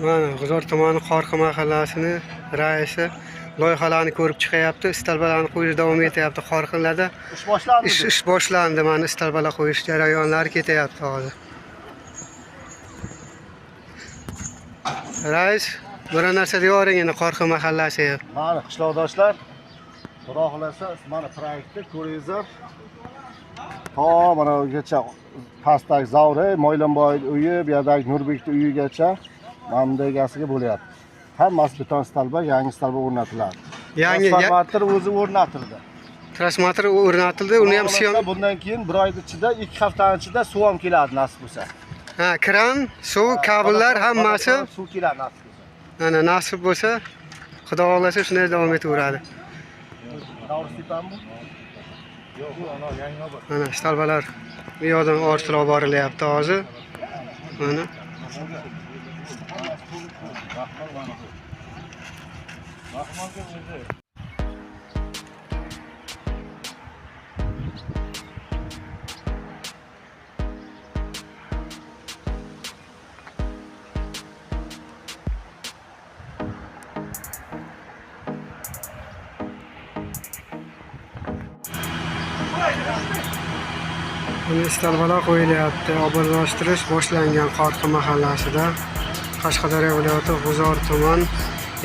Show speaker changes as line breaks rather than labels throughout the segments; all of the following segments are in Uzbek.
Mana G'uzor tumani Qorqi mahallasining raisi loyihalarni ko'rib chiqyapti. Istalbalarni qo'yish davom etyapti. Qorqinlarda
ish boshlandi.
ish boshlandi. Mana istalbalar qo'yish jarayonlari ketyapti hozir. Rais, bir narsa deyoring endi Qorqi mahallasiga.
Mana qishloqdoshlar, Xudo xolasa mana proyektni ko'ringizlar. To mana ungacha pastdagi Zavra, Mo'ylanboy uyi, bu yerdagi Nurbekning uyigacha mana bunday egasiga bo'lyapti. Hammasi beton stalba, yangi stalba o'rnatiladi.
Yangi
transformator o'zi o'rnatildi.
transformator o'rnatildi. Uni ham siyon.
Bundan keyin 1 oy ichida, 2 haftaning ichida suv ham keladi nasib bo'lsa.
Ha, kran, suv, kabellar hammasi
suv keladi nasib bo'lsa.
mana nasib bo'lsa, Xudo xolasa shunday davom etaveradi. Mana stalbalar bu yoqdan orttirib borilyapti hozir. Mana istalbalar qo'yilyapti. Obodonlashtirish boshlangan Qorqi mahallasida. Qashqadaryo viloyati G'uzor tuman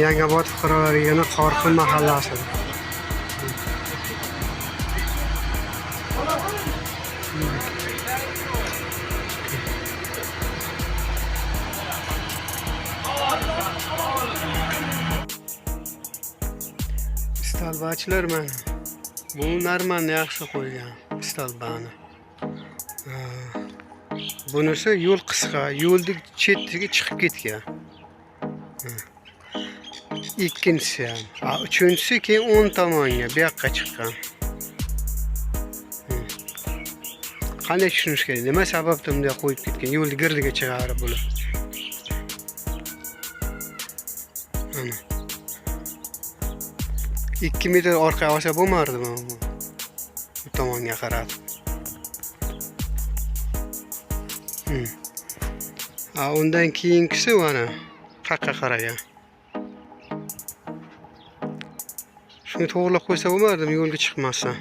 Yangiobod fuqarolar yig'ini Qorqi mahallasida. Istalbachilar mana bu narmanni yaxshi qo'ygan istalbani. Bunisi yo'l qisqa, yo'lning chetiga chiqib ketgan. Ikkinchisi ham, uchinchisi keyin 10 tomonga bu yoqqa chiqqan. Qanday tushunish kerak? Nima sababdan bunday qo'yib ketgan? Yo'lni girdiga chiqarib bular. Mana 2 metr orqaga olsa bo'lmardimi bu tomonga qarab. Undan keyingisi mana qaqqa qaragan. Shuni to'g'rilab qo'ysa bo'lmardimi yo'lga chiqmasdan.